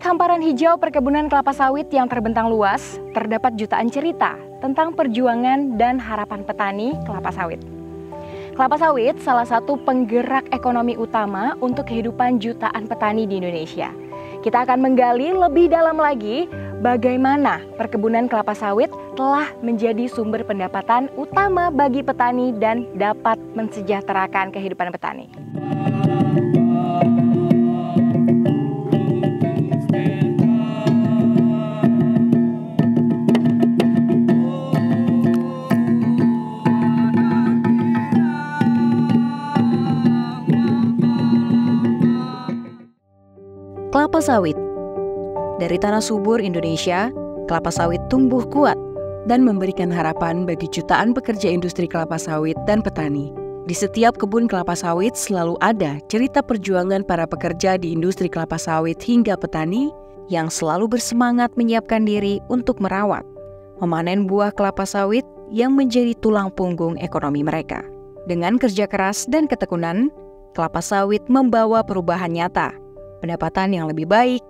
balik hamparan hijau perkebunan kelapa sawit yang terbentang luas, terdapat jutaan cerita tentang perjuangan dan harapan petani kelapa sawit. Kelapa sawit salah satu penggerak ekonomi utama untuk kehidupan jutaan petani di Indonesia. Kita akan menggali lebih dalam lagi bagaimana perkebunan kelapa sawit telah menjadi sumber pendapatan utama bagi petani dan dapat mensejahterakan kehidupan petani. Kelapa sawit. Dari tanah subur Indonesia, kelapa sawit tumbuh kuat dan memberikan harapan bagi jutaan pekerja industri kelapa sawit dan petani. Di setiap kebun kelapa sawit selalu ada cerita perjuangan para pekerja di industri kelapa sawit hingga petani yang selalu bersemangat menyiapkan diri untuk merawat, memanen buah kelapa sawit yang menjadi tulang punggung ekonomi mereka. Dengan kerja keras dan ketekunan, kelapa sawit membawa perubahan nyata, pendapatan yang lebih baik,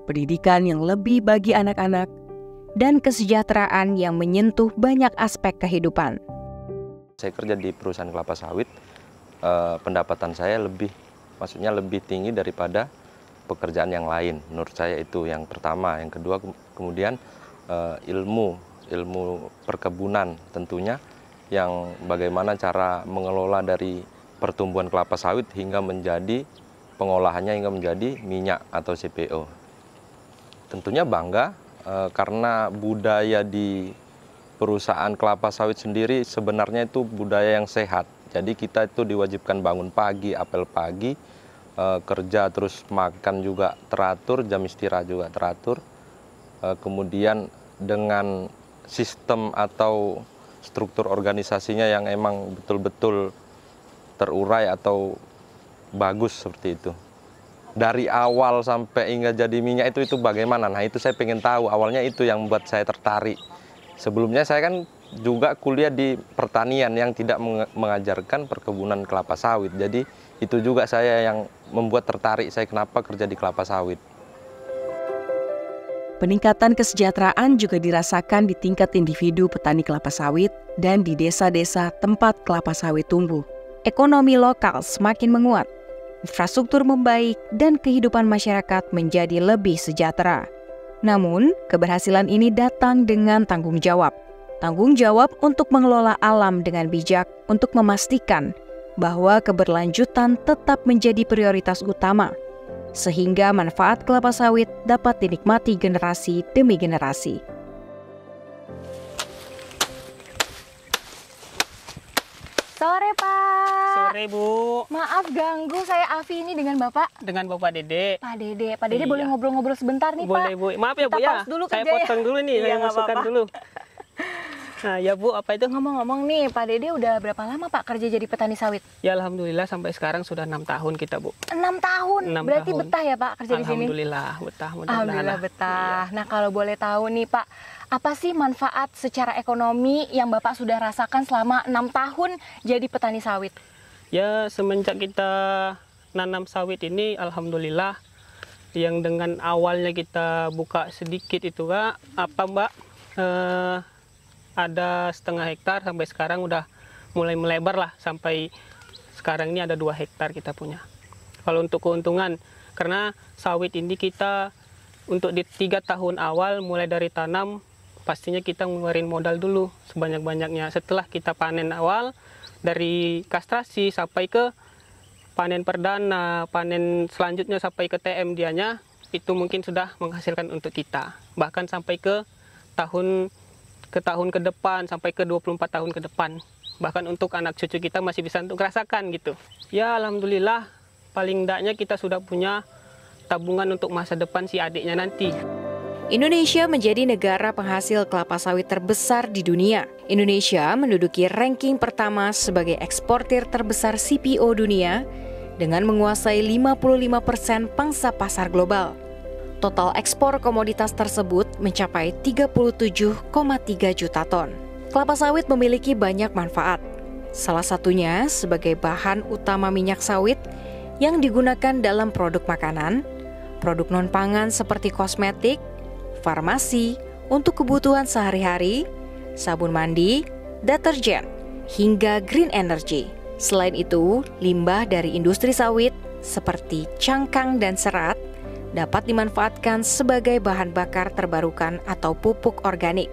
pendidikan yang lebih bagi anak-anak, dan kesejahteraan yang menyentuh banyak aspek kehidupan. Saya kerja di perusahaan kelapa sawit, pendapatan saya lebih tinggi daripada pekerjaan yang lain. Menurut saya itu yang pertama. Yang kedua, kemudian ilmu perkebunan tentunya, yang bagaimana cara mengelola dari pertumbuhan kelapa sawit hingga menjadi pengolahannya hingga menjadi minyak atau CPO. Tentunya bangga karena budaya di perusahaan kelapa sawit sendiri sebenarnya itu budaya yang sehat. Jadi kita itu diwajibkan bangun pagi, apel pagi, kerja terus makan juga teratur, jam istirahat juga teratur. Kemudian dengan sistem atau struktur organisasinya yang emang betul-betul terurai atau bagus seperti itu. Dari awal sampai hingga jadi minyak itu bagaimana? Nah, itu saya pengen tahu. Awalnya itu yang membuat saya tertarik. Sebelumnya saya kan juga kuliah di pertanian yang tidak mengajarkan perkebunan kelapa sawit. Jadi itu juga saya yang membuat tertarik saya kenapa kerja di kelapa sawit. Peningkatan kesejahteraan juga dirasakan di tingkat individu petani kelapa sawit dan di desa-desa tempat kelapa sawit tumbuh. Ekonomi lokal semakin menguat, infrastruktur membaik, dan kehidupan masyarakat menjadi lebih sejahtera. Namun, keberhasilan ini datang dengan tanggung jawab. Tanggung jawab untuk mengelola alam dengan bijak untuk memastikan bahwa keberlanjutan tetap menjadi prioritas utama, sehingga manfaat kelapa sawit dapat dinikmati generasi demi generasi. Sore, Pak. Sore, Bu. Maaf ganggu, saya Afi ini dengan Bapak. Dengan Bapak Dede. Pak Dede Iya. boleh ngobrol-ngobrol sebentar nih, Boleh, Pak? Bu. Maaf ya, Kita Bu ya. pause dulu Saya kerja ya. potong dulu nih, Iya, saya nggak masukkan apa-apa. dulu. Nah, ya Bu, apa itu? Ngomong-ngomong nih, Pak Dede udah berapa lama Pak kerja jadi petani sawit? Ya Alhamdulillah sampai sekarang sudah 6 tahun kita, Bu. 6 tahun? 6 Berarti tahun. betah ya Pak kerja di sini? Alhamdulillah, betah. Mudah-mudahan Alhamdulillah lah. betah. Nah, kalau boleh tahu nih Pak, apa sih manfaat secara ekonomi yang Bapak sudah rasakan selama 6 tahun jadi petani sawit? Ya, semenjak kita nanam sawit ini, Alhamdulillah, yang dengan awalnya kita buka sedikit itu, Kak, Mbak, ada setengah hektar sampai sekarang udah mulai melebar lah, sampai sekarang ini ada 2 hektar kita punya. Kalau untuk keuntungan, karena sawit ini kita untuk di 3 tahun awal mulai dari tanam, pastinya kita ngeluarin modal dulu sebanyak-banyaknya. Setelah kita panen awal, dari kastrasi sampai ke panen perdana, panen selanjutnya sampai ke TM dianya, itu mungkin sudah menghasilkan untuk kita. Bahkan sampai ke tahun ke depan, sampai ke 24 tahun ke depan. Bahkan untuk anak cucu kita masih bisa untuk merasakan gitu. Ya Alhamdulillah, paling tidaknya kita sudah punya tabungan untuk masa depan si adiknya nanti. Indonesia menjadi negara penghasil kelapa sawit terbesar di dunia. Indonesia menduduki ranking pertama sebagai eksportir terbesar CPO dunia dengan menguasai 55% pangsa pasar global. Total ekspor komoditas tersebut mencapai 37,3 juta ton. Kelapa sawit memiliki banyak manfaat. Salah satunya sebagai bahan utama minyak sawit yang digunakan dalam produk makanan, produk non-pangan seperti kosmetik, farmasi, untuk kebutuhan sehari-hari, sabun mandi, deterjen, hingga green energy. Selain itu, limbah dari industri sawit seperti cangkang dan serat dapat dimanfaatkan sebagai bahan bakar terbarukan atau pupuk organik,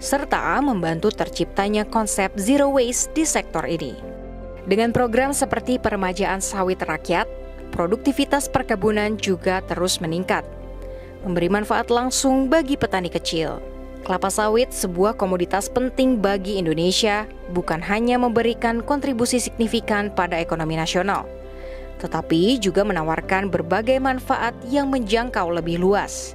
serta membantu terciptanya konsep zero waste di sektor ini. Dengan program seperti peremajaan sawit rakyat, produktivitas perkebunan juga terus meningkat, memberi manfaat langsung bagi petani kecil. Kelapa sawit, sebuah komoditas penting bagi Indonesia, bukan hanya memberikan kontribusi signifikan pada ekonomi nasional, tetapi juga menawarkan berbagai manfaat yang menjangkau lebih luas.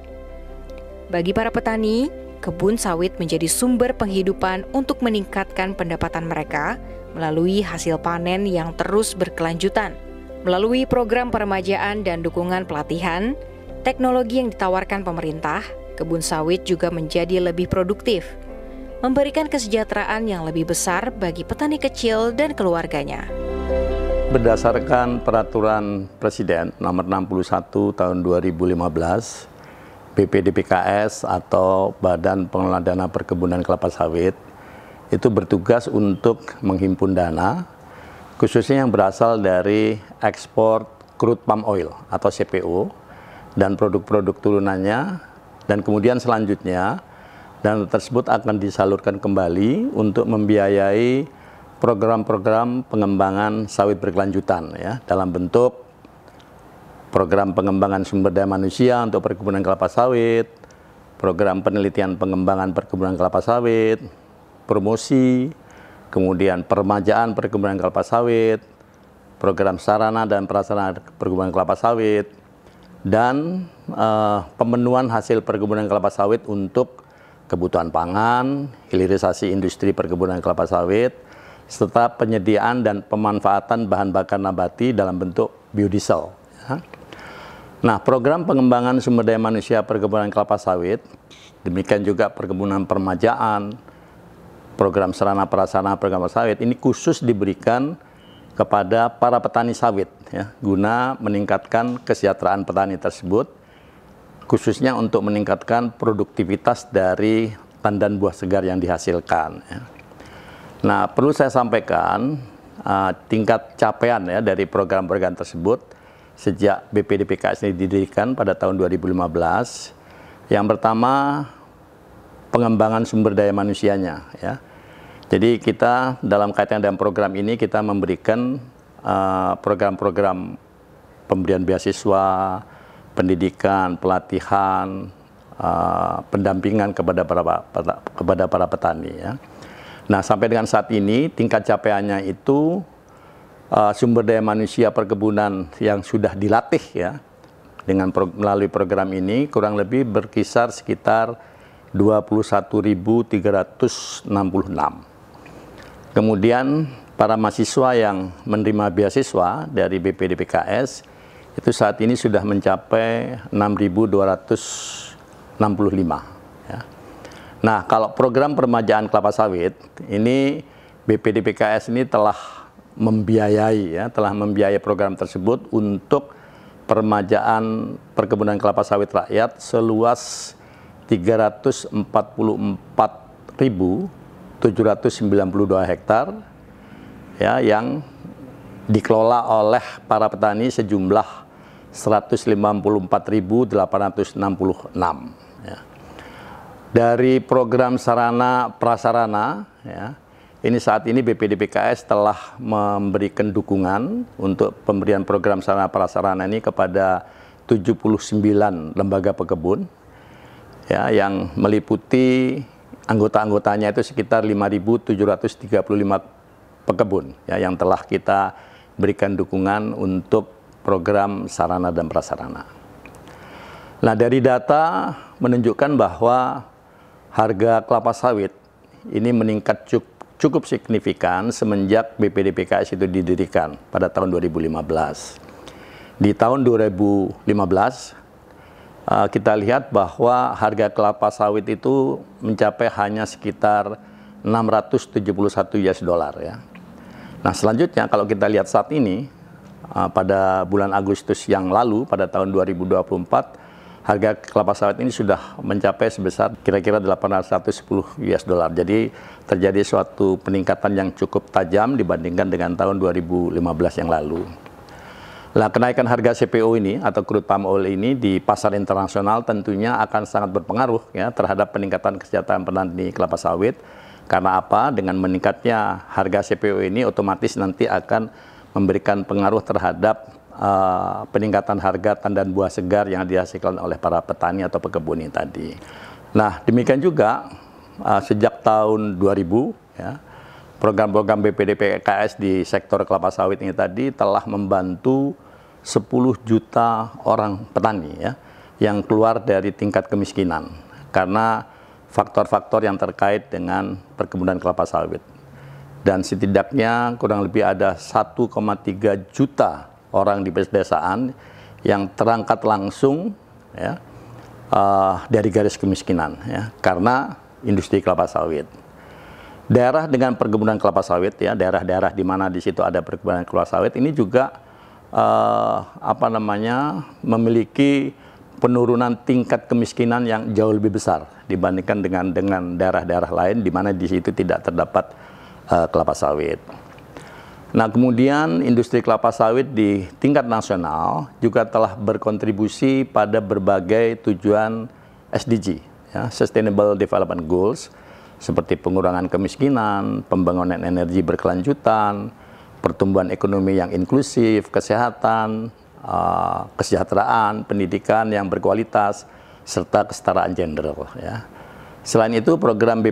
Bagi para petani, kebun sawit menjadi sumber penghidupan untuk meningkatkan pendapatan mereka melalui hasil panen yang terus berkelanjutan. Melalui program peremajaan dan dukungan pelatihan, teknologi yang ditawarkan pemerintah, kebun sawit juga menjadi lebih produktif, memberikan kesejahteraan yang lebih besar bagi petani kecil dan keluarganya. Berdasarkan peraturan Presiden nomor 61 tahun 2015, BPDPKS atau Badan Pengelola Dana Perkebunan Kelapa Sawit itu bertugas untuk menghimpun dana, khususnya yang berasal dari ekspor crude palm oil atau CPO dan produk-produk turunannya, dan kemudian selanjutnya dana tersebut akan disalurkan kembali untuk membiayai program-program pengembangan sawit berkelanjutan ya, dalam bentuk program pengembangan sumber daya manusia untuk perkebunan kelapa sawit, program penelitian pengembangan perkebunan kelapa sawit, promosi, kemudian peremajaan perkebunan kelapa sawit, program sarana dan prasarana perkebunan kelapa sawit, dan pemenuhan hasil perkebunan kelapa sawit untuk kebutuhan pangan, hilirisasi industri perkebunan kelapa sawit, serta penyediaan dan pemanfaatan bahan bakar nabati dalam bentuk biodiesel. Ya. Nah, program pengembangan sumber daya manusia perkebunan kelapa sawit, demikian juga perkebunan permajaan, program sarana prasarana perkebunan kelapa sawit, ini khusus diberikan kepada para petani sawit, ya, guna meningkatkan kesejahteraan petani tersebut, khususnya untuk meningkatkan produktivitas dari tandan buah segar yang dihasilkan. Ya. Nah, perlu saya sampaikan tingkat capaian ya dari program-program tersebut sejak BPDPKS ini didirikan pada tahun 2015. Yang pertama, pengembangan sumber daya manusianya, ya. Jadi kita dalam kaitan dengan program ini kita memberikan program-program pemberian beasiswa, pendidikan, pelatihan, pendampingan kepada para petani. Ya. Nah, sampai dengan saat ini tingkat capaiannya itu sumber daya manusia perkebunan yang sudah dilatih ya dengan melalui program ini kurang lebih berkisar sekitar 21.366. Kemudian para mahasiswa yang menerima beasiswa dari BPDPKS itu saat ini sudah mencapai 6.265. Ya. Nah, kalau program peremajaan kelapa sawit ini BPDPKS ini telah membiayai program tersebut untuk peremajaan perkebunan kelapa sawit rakyat seluas 344.792 hektar ya, yang dikelola oleh para petani sejumlah 154.866 ya. Dari program sarana prasarana ya, ini saat ini BPDPKS telah memberikan dukungan untuk pemberian program sarana prasarana ini kepada 79 lembaga pekebun ya, yang meliputi anggota-anggotanya itu sekitar 5.735 pekebun ya, yang telah kita berikan dukungan untuk program sarana dan prasarana. Nah, dari data menunjukkan bahwa harga kelapa sawit ini meningkat cukup signifikan semenjak BPDPKS itu didirikan pada tahun 2015. Di tahun 2015 kita lihat bahwa harga kelapa sawit itu mencapai hanya sekitar 671 US dollar ya. Nah, selanjutnya kalau kita lihat saat ini pada bulan Agustus yang lalu, pada tahun 2024, harga kelapa sawit ini sudah mencapai sebesar kira-kira 810 US dollar. Jadi terjadi suatu peningkatan yang cukup tajam dibandingkan dengan tahun 2015 yang lalu. Nah, kenaikan harga CPO ini atau crude palm oil ini di pasar internasional tentunya akan sangat berpengaruh ya terhadap peningkatan kesejahteraan petani kelapa sawit. Karena apa? Dengan meningkatnya harga CPO ini otomatis nanti akan memberikan pengaruh terhadap peningkatan harga tandan buah segar yang dihasilkan oleh para petani atau pekebun ini tadi. Nah, demikian juga sejak tahun 2000 ya, program-program BPDPKS di sektor kelapa sawit ini tadi telah membantu 10 juta orang petani ya yang keluar dari tingkat kemiskinan karena faktor-faktor yang terkait dengan perkebunan kelapa sawit. Dan setidaknya kurang lebih ada 1,3 juta orang di pedesaan yang terangkat langsung ya, dari garis kemiskinan ya, karena industri kelapa sawit. Daerah dengan perkebunan kelapa sawit ya, daerah-daerah di mana di situ ada perkebunan kelapa sawit ini juga memiliki penurunan tingkat kemiskinan yang jauh lebih besar dibandingkan dengan daerah-daerah lain di mana di situ tidak terdapat kelapa sawit. Nah, kemudian industri kelapa sawit di tingkat nasional juga telah berkontribusi pada berbagai tujuan SDG, ya, Sustainable Development Goals, seperti pengurangan kemiskinan, pembangunan energi berkelanjutan, pertumbuhan ekonomi yang inklusif, kesehatan, kesejahteraan, pendidikan yang berkualitas, serta kesetaraan gender. Ya. Selain itu, program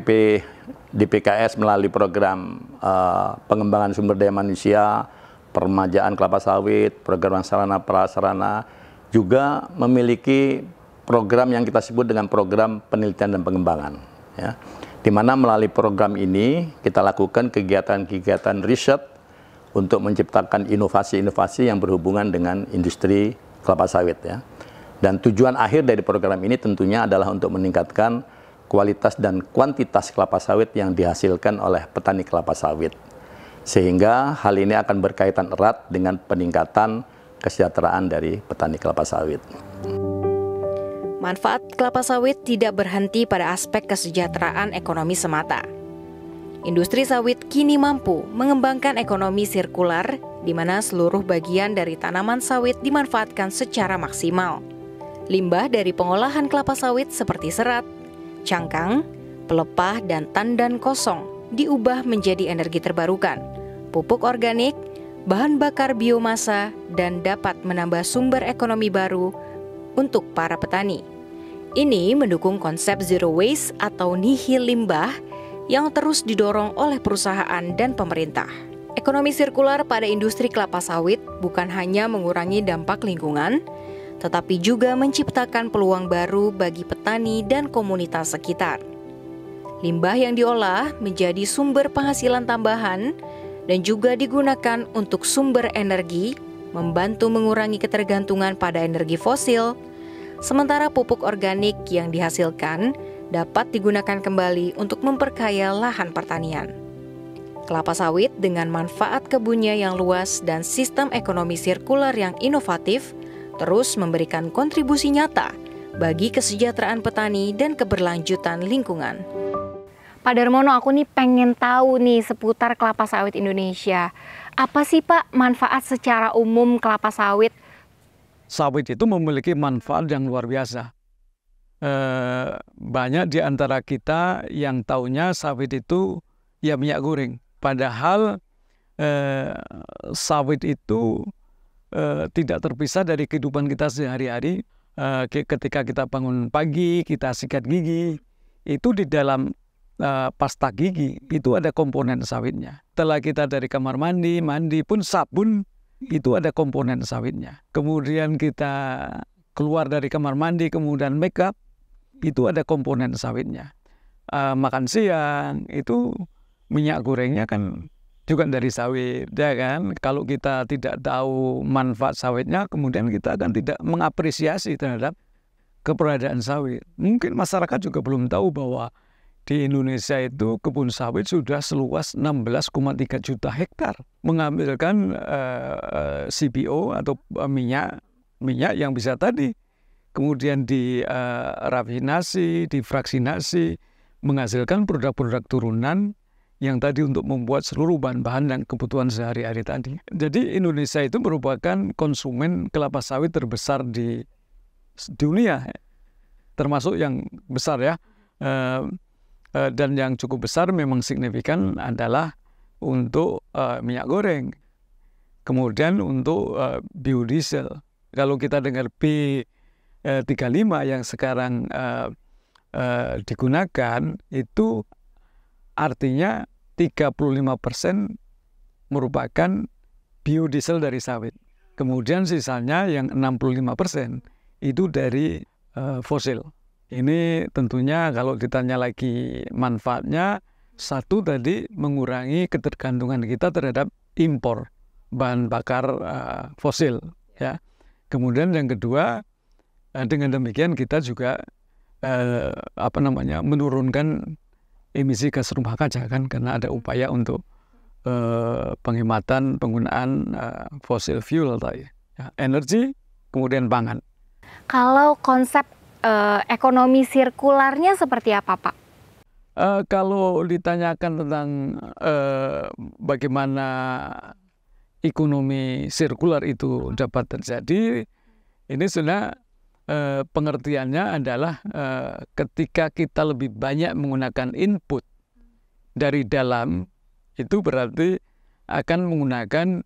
DPKS melalui program pengembangan sumber daya manusia, peremajaan kelapa sawit, program sarana prasarana, juga memiliki program yang kita sebut dengan program penelitian dan pengembangan. Ya. Di mana melalui program ini kita lakukan kegiatan-kegiatan riset untuk menciptakan inovasi-inovasi yang berhubungan dengan industri kelapa sawit. Ya. Dan tujuan akhir dari program ini tentunya adalah untuk meningkatkan kualitas dan kuantitas kelapa sawit yang dihasilkan oleh petani kelapa sawit. Sehingga hal ini akan berkaitan erat dengan peningkatan kesejahteraan dari petani kelapa sawit. Manfaat kelapa sawit tidak berhenti pada aspek kesejahteraan ekonomi semata. Industri sawit kini mampu mengembangkan ekonomi sirkular di mana seluruh bagian dari tanaman sawit dimanfaatkan secara maksimal. Limbah dari pengolahan kelapa sawit seperti serat, cangkang, pelepah, dan tandan kosong diubah menjadi energi terbarukan, pupuk organik, bahan bakar biomasa, dan dapat menambah sumber ekonomi baru untuk para petani. Ini mendukung konsep zero waste atau nihil limbah yang terus didorong oleh perusahaan dan pemerintah. Ekonomi sirkular pada industri kelapa sawit bukan hanya mengurangi dampak lingkungan, tetapi juga menciptakan peluang baru bagi petani dan komunitas sekitar. Limbah yang diolah menjadi sumber penghasilan tambahan dan juga digunakan untuk sumber energi, membantu mengurangi ketergantungan pada energi fosil, sementara pupuk organik yang dihasilkan dapat digunakan kembali untuk memperkaya lahan pertanian. Kelapa sawit dengan manfaat kebunnya yang luas dan sistem ekonomi sirkular yang inovatif terus memberikan kontribusi nyata bagi kesejahteraan petani dan keberlanjutan lingkungan. Pak Darmono, aku nih pengen tahu nih seputar kelapa sawit Indonesia. Apa sih Pak manfaat secara umum kelapa sawit? Sawit itu memiliki manfaat yang luar biasa. Banyak di antara kita yang taunya sawit itu ya minyak goreng. Padahal sawit itu tidak terpisah dari kehidupan kita sehari-hari. Ketika kita bangun pagi, kita sikat gigi, itu di dalam pasta gigi itu ada komponen sawitnya. Setelah kita dari kamar mandi pun sabun itu ada komponen sawitnya. Kemudian kita keluar dari kamar mandi, kemudian make up, itu ada komponen sawitnya. Makan siang itu minyak gorengnya kan juga dari sawit, ya kan? Kalau kita tidak tahu manfaat sawitnya, kemudian kita akan tidak mengapresiasi terhadap keberadaan sawit. Mungkin masyarakat juga belum tahu bahwa di Indonesia itu kebun sawit sudah seluas 16,3 juta hektar, mengambilkan CPO atau minyak yang bisa tadi kemudian dirafinasi, difraksinasi, menghasilkan produk-produk turunan yang tadi untuk membuat seluruh bahan-bahan dan kebutuhan sehari-hari tadi. Jadi Indonesia itu merupakan konsumen kelapa sawit terbesar di dunia, termasuk yang besar ya. Dan yang cukup besar memang signifikan adalah untuk minyak goreng, kemudian untuk biodiesel. Kalau kita dengar P35 yang sekarang digunakan, itu artinya 35% merupakan biodiesel dari sawit. Kemudian sisanya yang 65% itu dari fosil. Ini tentunya kalau ditanya lagi manfaatnya, satu tadi mengurangi ketergantungan kita terhadap impor bahan bakar fosil, ya. Kemudian yang kedua, dengan demikian kita juga menurunkan emisi gas rumah kaca kan, karena ada upaya untuk penghematan penggunaan fosil fuel tadi, ya, energi, kemudian pangan. Kalau konsep ekonomi sirkularnya seperti apa, Pak? Kalau ditanyakan tentang bagaimana ekonomi sirkular itu dapat terjadi, ini sudah pengertiannya adalah ketika kita lebih banyak menggunakan input dari dalam, itu berarti akan menggunakan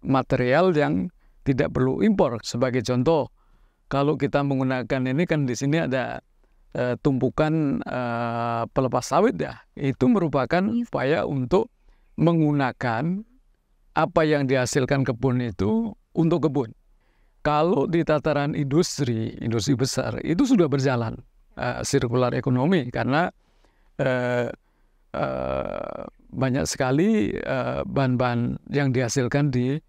material yang tidak perlu impor. Sebagai contoh, kalau kita menggunakan ini kan di sini ada tumpukan pelepas sawit ya, itu merupakan upaya untuk menggunakan apa yang dihasilkan kebun itu untuk kebun. Kalau di tataran industri besar itu sudah berjalan sirkular ekonomi, karena banyak sekali bahan-bahan yang dihasilkan di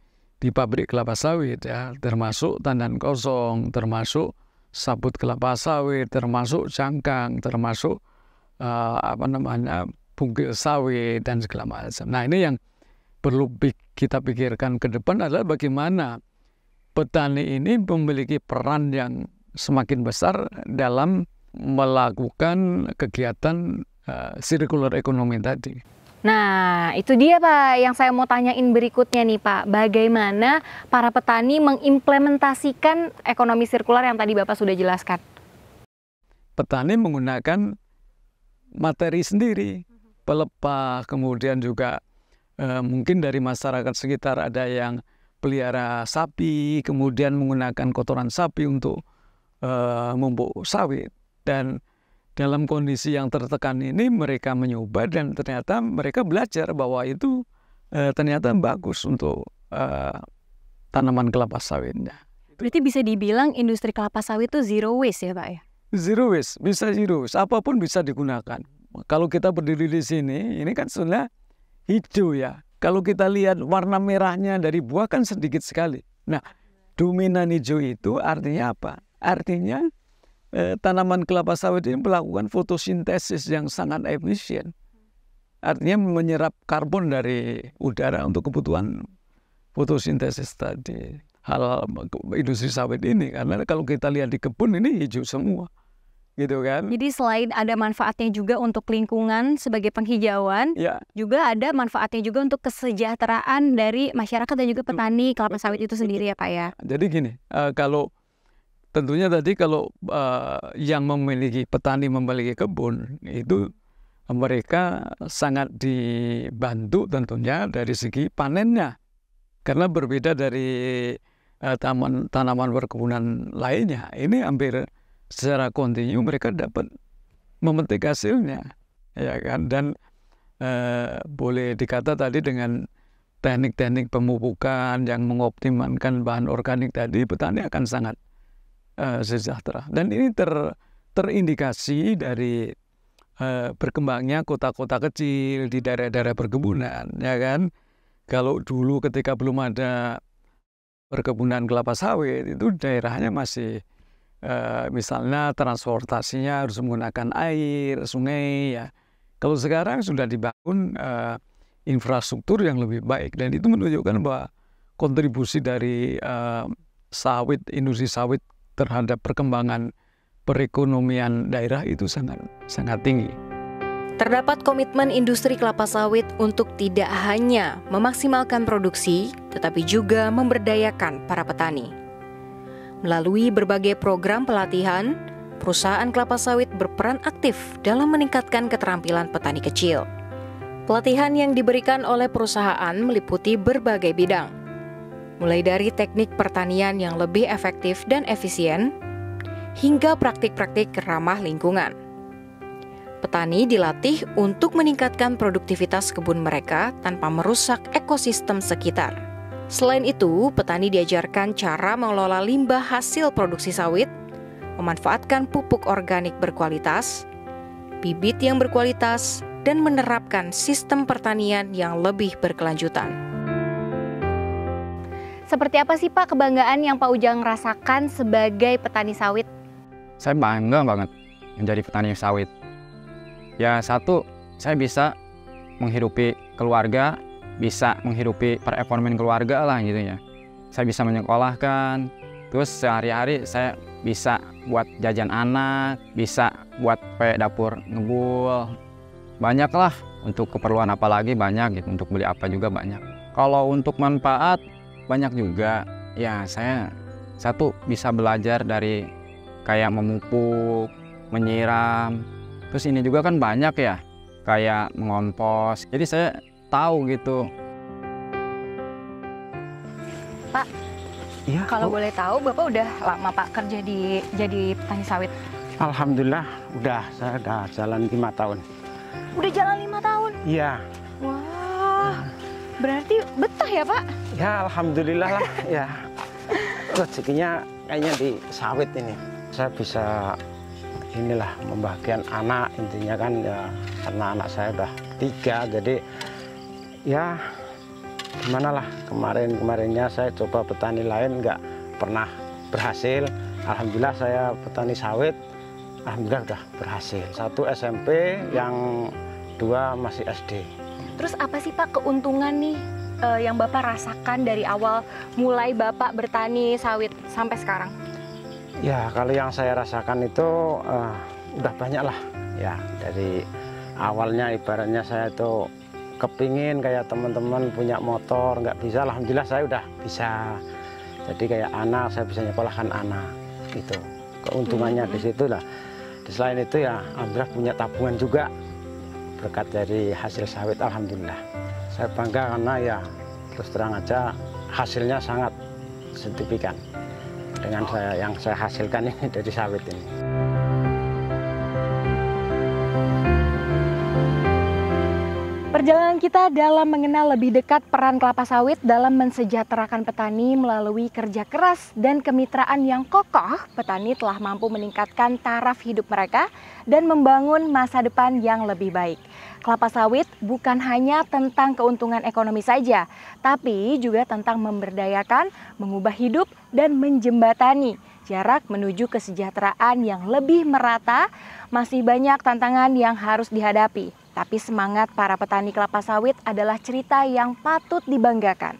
pabrik kelapa sawit ya, termasuk tandan kosong, termasuk sabut kelapa sawit, termasuk cangkang, termasuk bungkil sawit dan segala macam. Nah, ini yang perlu kita pikirkan ke depan adalah bagaimana petani ini memiliki peran yang semakin besar dalam melakukan kegiatan sirkular ekonomi tadi. Nah, itu dia Pak yang saya mau tanyain berikutnya nih Pak. Bagaimana para petani mengimplementasikan ekonomi sirkular yang tadi Bapak sudah jelaskan? Petani menggunakan materi sendiri, pelepah, kemudian juga mungkin dari masyarakat sekitar ada yang pelihara sapi, kemudian menggunakan kotoran sapi untuk memupuk sawit. Dan dalam kondisi yang tertekan ini mereka mencoba dan ternyata mereka belajar bahwa itu ternyata bagus untuk tanaman kelapa sawitnya. Berarti bisa dibilang industri kelapa sawit itu zero waste ya Pak ya? Zero waste, bisa zero waste, apapun bisa digunakan. Kalau kita berdiri di sini, ini kan sudah hijau ya. Kalau kita lihat warna merahnya dari buah kan sedikit sekali. Nah, dominan hijau itu artinya apa? Artinya tanaman kelapa sawit ini melakukan fotosintesis yang sangat efisien. Artinya menyerap karbon dari udara untuk kebutuhan fotosintesis tadi. Hal industri sawit ini, karena kalau kita lihat di kebun ini hijau semua. Gitu kan? Jadi selain ada manfaatnya juga untuk lingkungan sebagai penghijauan, ya, juga ada manfaatnya juga untuk kesejahteraan dari masyarakat dan juga petani kelapa sawit itu sendiri ya Pak ya? Jadi gini, kalau tentunya tadi kalau yang petani memiliki kebun itu mereka sangat dibantu tentunya dari segi panennya, karena berbeda dari tanaman perkebunan lainnya. Ini hampir secara kontinu mereka dapat memetik hasilnya, ya kan? Dan boleh dikata tadi dengan teknik-teknik pemupukan yang mengoptimalkan bahan organik tadi, petani akan sangat sejahtera. Dan ini terindikasi dari berkembangnya kota-kota kecil di daerah-daerah perkebunan, ya kan? Kalau dulu ketika belum ada perkebunan kelapa sawit itu daerahnya masih Misalnya transportasinya harus menggunakan air, sungai ya. Kalau sekarang sudah dibangun infrastruktur yang lebih baik, dan itu menunjukkan bahwa kontribusi dari industri sawit terhadap perkembangan perekonomian daerah itu sangat tinggi. Terdapat komitmen industri kelapa sawit untuk tidak hanya memaksimalkan produksi, tetapi juga memberdayakan para petani. Melalui berbagai program pelatihan, perusahaan kelapa sawit berperan aktif dalam meningkatkan keterampilan petani kecil. Pelatihan yang diberikan oleh perusahaan meliputi berbagai bidang, mulai dari teknik pertanian yang lebih efektif dan efisien, hingga praktik-praktik ramah lingkungan. Petani dilatih untuk meningkatkan produktivitas kebun mereka tanpa merusak ekosistem sekitar. Selain itu, petani diajarkan cara mengelola limbah hasil produksi sawit, memanfaatkan pupuk organik berkualitas, bibit yang berkualitas, dan menerapkan sistem pertanian yang lebih berkelanjutan. Seperti apa sih Pak kebanggaan yang Pak Ujang rasakan sebagai petani sawit? Saya bangga banget menjadi petani sawit. Ya, satu, saya bisa menghidupi keluarga, bisa menghidupi perekonomian keluarga lah gitu ya. Saya bisa menyekolahkan, terus sehari-hari saya bisa buat jajan anak, bisa buat dapur ngebul. Banyak lah, untuk keperluan apa lagi banyak gitu, untuk beli apa juga banyak. Kalau untuk manfaat banyak juga. Ya, saya satu bisa belajar dari kayak memupuk, menyiram. Terus ini juga kan banyak ya, kayak mengompos. Jadi saya tahu gitu. Pak, iya, kalau boleh tahu Bapak udah lama Pak kerja jadi petani sawit? Alhamdulillah saya udah jalan 5 tahun. Udah jalan 5 tahun? Iya. Wah, berarti betah ya Pak? Ya alhamdulillah lah ya. Rezekinya kayaknya di sawit ini. Saya bisa membahagiakan anak, intinya kan ya, karena anak saya udah 3, jadi ya gimana lah, kemarinnya saya coba petani lain nggak pernah berhasil. Alhamdulillah saya petani sawit, alhamdulillah udah berhasil. 1 SMP, yang 2 masih SD. Terus apa sih Pak keuntungan nih yang Bapak rasakan dari awal mulai Bapak bertani sawit sampai sekarang? Ya, kalau yang saya rasakan itu udah banyak lah ya. Dari awalnya ibaratnya saya itu kepingin kayak teman-teman punya motor, nggak bisa, alhamdulillah saya udah bisa. Jadi kayak anak, saya bisa nyekolahkan anak gitu. Keuntungannya di situ lah. Selain itu ya alhamdulillah punya tabungan juga berkat dari hasil sawit, alhamdulillah. Saya bangga karena ya terus terang aja hasilnya sangat signifikan dengan yang saya hasilkan ini dari sawit ini. Perjalanan kita dalam mengenal lebih dekat peran kelapa sawit dalam mensejahterakan petani melalui kerja keras dan kemitraan yang kokoh, petani telah mampu meningkatkan taraf hidup mereka dan membangun masa depan yang lebih baik. Kelapa sawit bukan hanya tentang keuntungan ekonomi saja, tapi juga tentang memberdayakan, mengubah hidup, dan menjembatani jarak menuju kesejahteraan yang lebih merata. Masih banyak tantangan yang harus dihadapi, tapi semangat para petani kelapa sawit adalah cerita yang patut dibanggakan.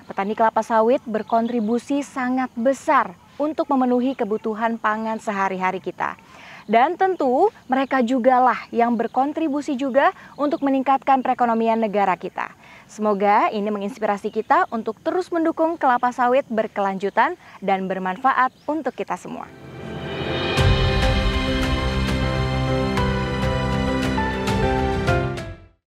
Petani kelapa sawit berkontribusi sangat besar untuk memenuhi kebutuhan pangan sehari-hari kita. Dan tentu mereka jugalah yang berkontribusi juga untuk meningkatkan perekonomian negara kita. Semoga ini menginspirasi kita untuk terus mendukung kelapa sawit berkelanjutan dan bermanfaat untuk kita semua.